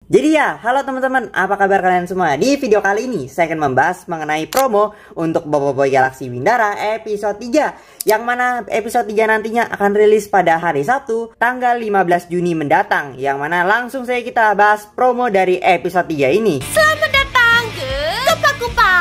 Jadi ya, halo teman-teman, apa kabar kalian semua? Di video kali ini, saya akan membahas mengenai promo untuk Boboiboy Galaxy Windara episode 3. Yang mana episode 3 nantinya akan rilis pada hari Sabtu, tanggal 15 Juni mendatang. Yang mana langsung saja kita bahas promo dari episode 3 ini. Selamat datang ke Kupa-Kupa.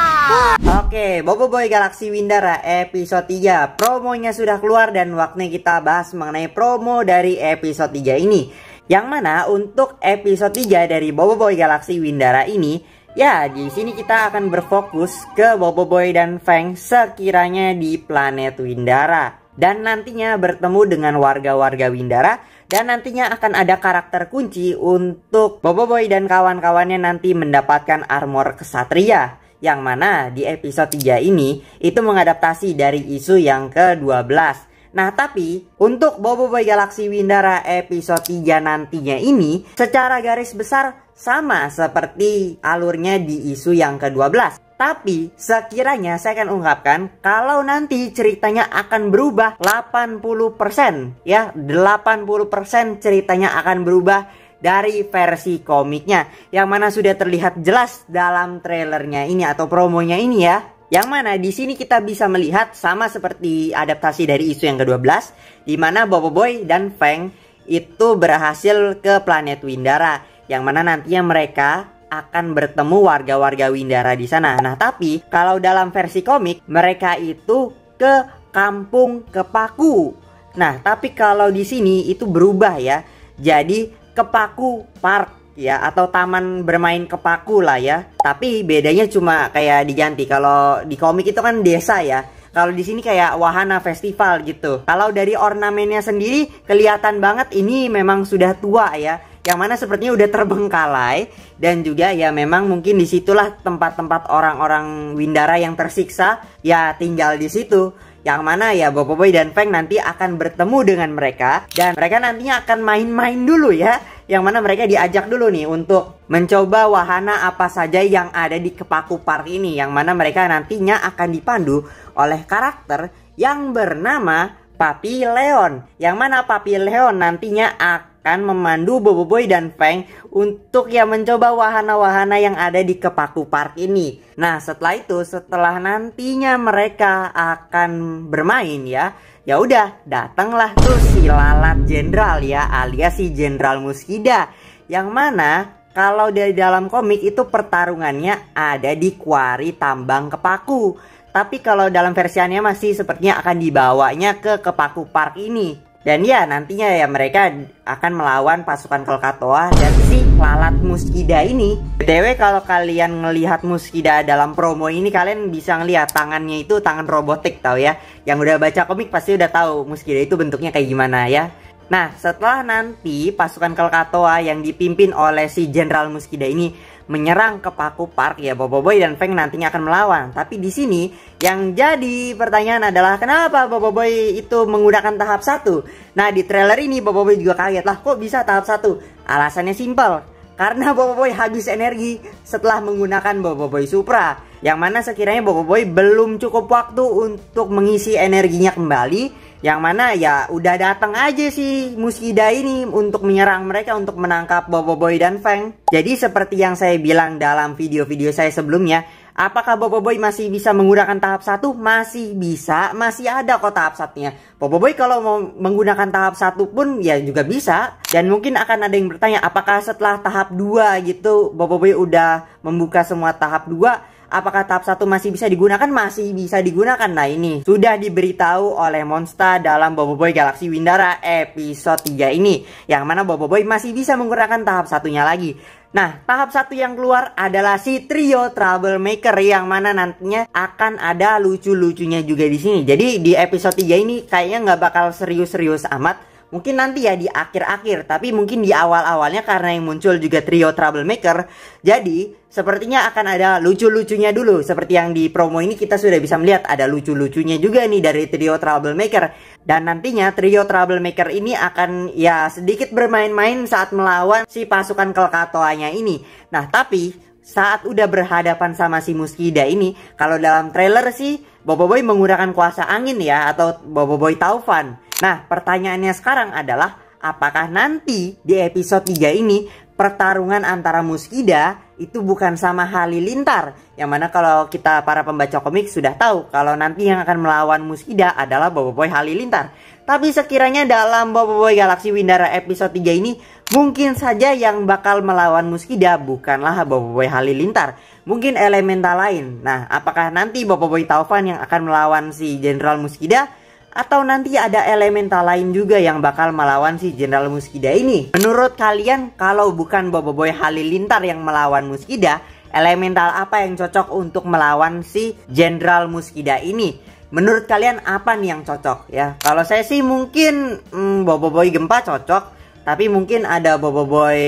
Oke, Boboiboy Galaxy Windara episode 3. Promonya sudah keluar dan waktunya kita bahas mengenai promo dari episode 3 ini. Yang mana untuk episode 3 dari Boboiboy Galaxy Windara ini, ya di sini kita akan berfokus ke Boboiboy dan Feng sekiranya di planet Windara. Dan nantinya bertemu dengan warga-warga Windara. Dan nantinya akan ada karakter kunci untuk Boboiboy dan kawan-kawannya nanti mendapatkan armor kesatria. Yang mana di episode 3 ini itu mengadaptasi dari isu yang ke-12. Nah tapi untuk Boboiboy Galaxy Windara episode 3 nantinya ini secara garis besar sama seperti alurnya di isu yang ke-12. Tapi sekiranya saya akan ungkapkan kalau nanti ceritanya akan berubah 80%, ya 80% ceritanya akan berubah dari versi komiknya, yang mana sudah terlihat jelas dalam trailernya ini atau promonya ini ya. Yang mana di sini kita bisa melihat sama seperti adaptasi dari isu yang ke-12, di mana Boboiboy dan Feng itu berhasil ke planet Windara, yang mana nantinya mereka akan bertemu warga-warga Windara di sana. Nah, tapi kalau dalam versi komik mereka itu ke kampung Kepaku. Nah, tapi kalau di sini itu berubah ya. Jadi Kepaku Park ya, atau taman bermain Kepaku lah ya. Tapi bedanya cuma kayak diganti. Kalau di komik itu kan desa ya. Kalau di sini kayak wahana festival gitu. Kalau dari ornamennya sendiri kelihatan banget ini memang sudah tua ya. Yang mana sepertinya udah terbengkalai, dan juga ya memang mungkin disitulah tempat-tempat orang-orang Windara yang tersiksa ya tinggal di situ. Yang mana ya Boboiboy dan Feng nanti akan bertemu dengan mereka, dan mereka nantinya akan main-main dulu ya. Yang mana mereka diajak dulu nih untuk mencoba wahana apa saja yang ada di Kepaku Park ini. Yang mana mereka nantinya akan dipandu oleh karakter yang bernama Papi Leon. Yang mana Papi Leon nantinya akan memandu Boboiboy dan Feng untuk ya mencoba wahana-wahana yang ada di Kepaku Park ini. Nah setelah itu, setelah nantinya mereka akan bermain ya, ya udah datanglah tuh si Lalat Jenderal ya, alias si Jenderal Muskida. Yang mana kalau dari dalam komik itu pertarungannya ada di kuari tambang Kepaku. Tapi kalau dalam versi anime masih sepertinya akan dibawanya ke Kepaku Park ini. Dan ya nantinya ya mereka akan melawan pasukan Krakatoa dan si Lalat Muskida ini. BTW kalau kalian ngelihat Muskida dalam promo ini, kalian bisa ngelihat tangannya itu tangan robotik tau ya. Yang udah baca komik pasti udah tahu Muskida itu bentuknya kayak gimana ya. Nah setelah nanti pasukan Krakatoa yang dipimpin oleh si Jenderal Muskida ini menyerang Kepaku Park ya, Boboiboy dan Feng nantinya akan melawan. Tapi di sini yang jadi pertanyaan adalah kenapa Boboiboy itu menggunakan tahap 1? Nah di trailer ini Boboiboy juga kaget lah, kok bisa tahap 1? Alasannya simpel, karena Boboiboy habis energi setelah menggunakan Boboiboy Supra. Yang mana sekiranya Boboiboy belum cukup waktu untuk mengisi energinya kembali. Yang mana ya udah datang aja si Muskida ini untuk menyerang mereka, untuk menangkap Boboiboy dan Feng. Jadi seperti yang saya bilang dalam video-video saya sebelumnya, apakah Boboiboy masih bisa menggunakan tahap 1? Masih bisa, masih ada kok tahap 1-nya. Boboiboy kalau mau menggunakan tahap 1 pun ya juga bisa. Dan mungkin akan ada yang bertanya, apakah setelah tahap 2 gitu Boboiboy udah membuka semua tahap 2? Apakah tahap 1 masih bisa digunakan? Masih bisa digunakan. Nah ini sudah diberitahu oleh Monster dalam Boboiboy Galaxy Windara episode 3 ini. Yang mana Boboiboy masih bisa menggunakan tahap 1-nya lagi. Nah tahap 1 yang keluar adalah si Trio Troublemaker, yang mana nantinya akan ada lucu-lucunya juga di sini. Jadi di episode 3 ini kayaknya nggak bakal serius-serius amat. Mungkin nanti ya di akhir-akhir, tapi mungkin di awal-awalnya karena yang muncul juga Trio Troublemaker, jadi sepertinya akan ada lucu-lucunya dulu. Seperti yang di promo ini kita sudah bisa melihat ada lucu-lucunya juga nih dari Trio Troublemaker. Dan nantinya Trio Troublemaker ini akan ya sedikit bermain-main saat melawan si pasukan Krakatoanya ini. Nah tapi saat udah berhadapan sama si Muskida ini, kalau dalam trailer sih Boboiboy menggunakan kuasa angin ya, atau Boboiboy Taufan. Nah pertanyaannya sekarang adalah apakah nanti di episode 3 ini pertarungan antara Muskida itu bukan sama Halilintar. Yang mana kalau kita para pembaca komik sudah tahu kalau nanti yang akan melawan Muskida adalah Boboiboy Halilintar. Tapi sekiranya dalam Boboiboy Galaxy Windara episode 3 ini mungkin saja yang bakal melawan Muskida bukanlah Boboiboy Halilintar, mungkin elemental lain. Nah, apakah nanti Boboiboy Taufan yang akan melawan si Jenderal Muskida, atau nanti ada elemental lain juga yang bakal melawan si Jenderal Muskida ini? Menurut kalian, kalau bukan Boboiboy Halilintar yang melawan Muskida, elemental apa yang cocok untuk melawan si Jenderal Muskida ini? Menurut kalian apa nih yang cocok ya? Kalau saya sih mungkin Boboiboy Gempa cocok, tapi mungkin ada Boboiboy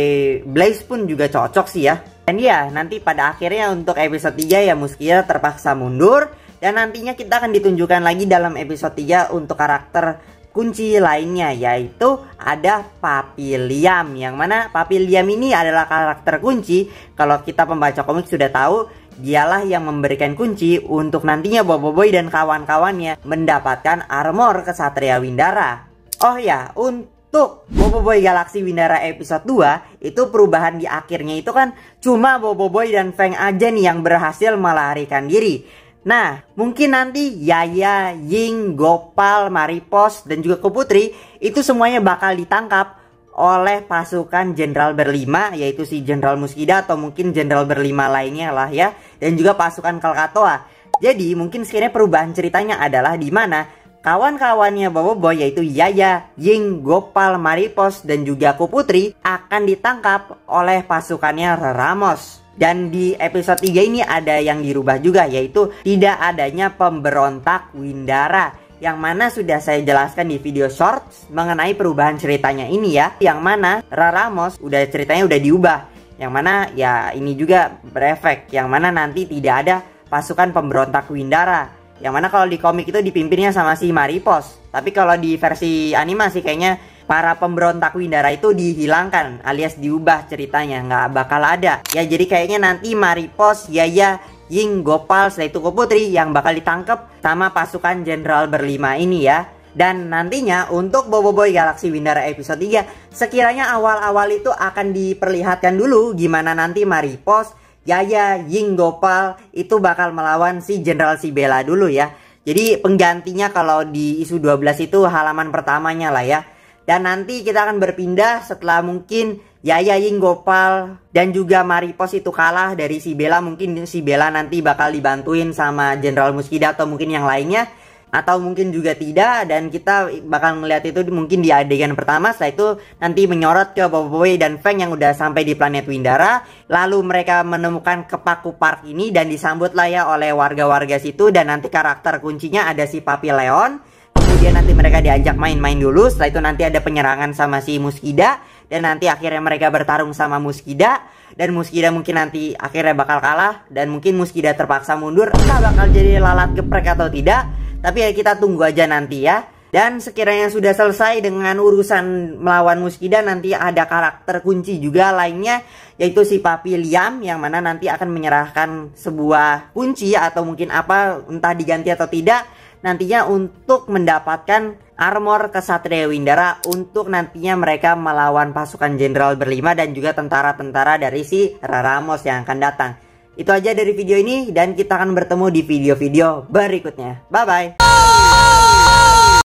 Blaze pun juga cocok sih ya. Dan ya, nanti pada akhirnya untuk episode 3 ya Muskida terpaksa mundur. Dan nantinya kita akan ditunjukkan lagi dalam episode 3 untuk karakter kunci lainnya, yaitu ada Papi Liam. Yang mana Papi Liam ini adalah karakter kunci. Kalau kita pembaca komik sudah tahu, dialah yang memberikan kunci untuk nantinya Boboiboy dan kawan-kawannya mendapatkan armor Kesatria Windara. Oh ya, untuk Boboiboy Galaxy Windara episode 2 itu perubahan di akhirnya itu kan cuma Boboiboy dan Feng aja nih yang berhasil melarikan diri. Nah, mungkin nanti Yaya, Ying, Gopal, Maripos, dan juga Koputri itu semuanya bakal ditangkap oleh pasukan Jenderal berlima, yaitu si Jenderal Muskida atau mungkin Jenderal berlima lainnya lah ya, dan juga pasukan Krakatoa. Jadi mungkin sekiranya perubahan ceritanya adalah di mana kawan-kawannya Boboiboy yaitu Yaya, Ying, Gopal, Maripos, dan juga Koputri akan ditangkap oleh pasukannya Ramos. Dan di episode 3 ini ada yang dirubah juga, yaitu tidak adanya pemberontak Windara, yang mana sudah saya jelaskan di video shorts mengenai perubahan ceritanya ini ya. Yang mana Ramos ceritanya udah diubah, yang mana ya ini juga berefek, yang mana nanti tidak ada pasukan pemberontak Windara, yang mana kalau di komik itu dipimpinnya sama si Maripos. Tapi kalau di versi animasi kayaknya para pemberontak Windara itu dihilangkan alias diubah ceritanya, nggak bakal ada ya. Jadi kayaknya nanti Maripos, Yaya, Ying, Gopal, setelah itu Koputri yang bakal ditangkap sama pasukan Jenderal berlima ini ya. Dan nantinya untuk Boboiboy Galaxy Windara episode 3 sekiranya awal-awal itu akan diperlihatkan dulu gimana nanti Maripos, Yaya, Ying, Gopal itu bakal melawan si Jenderal Sibela dulu ya. Jadi penggantinya kalau di isu 12 itu halaman pertamanya lah ya. Dan nanti kita akan berpindah setelah mungkin Yaya, Ying, Gopal, dan juga Maripos itu kalah dari Sibela. Mungkin Sibela nanti bakal dibantuin sama Jenderal Muskida atau mungkin yang lainnya, atau mungkin juga tidak. Dan kita bakal melihat itu mungkin di adegan pertama. Setelah itu nanti menyorot ke Boboiboy dan Feng yang udah sampai di planet Windara. Lalu mereka menemukan Kepaku Park ini dan disambut lah ya oleh warga-warga situ. Dan nanti karakter kuncinya ada si Papi Leon. Kemudian nanti mereka diajak main-main dulu. Setelah itu nanti ada penyerangan sama si Muskida. Dan nanti akhirnya mereka bertarung sama Muskida. Dan Muskida mungkin nanti akhirnya bakal kalah. Dan mungkin Muskida terpaksa mundur. Entah bakal jadi lalat geprek atau tidak. Tapi ya kita tunggu aja nanti ya. Dan sekiranya sudah selesai dengan urusan melawan Muskida, nanti ada karakter kunci juga lainnya, yaitu si Papi Liam, yang mana nanti akan menyerahkan sebuah kunci atau mungkin apa, entah diganti atau tidak, nantinya untuk mendapatkan armor Kesatria Windara untuk nantinya mereka melawan pasukan Jenderal berlima dan juga tentara-tentara dari si Ramos yang akan datang. Itu aja dari video ini dan kita akan bertemu di video-video berikutnya. Bye-bye.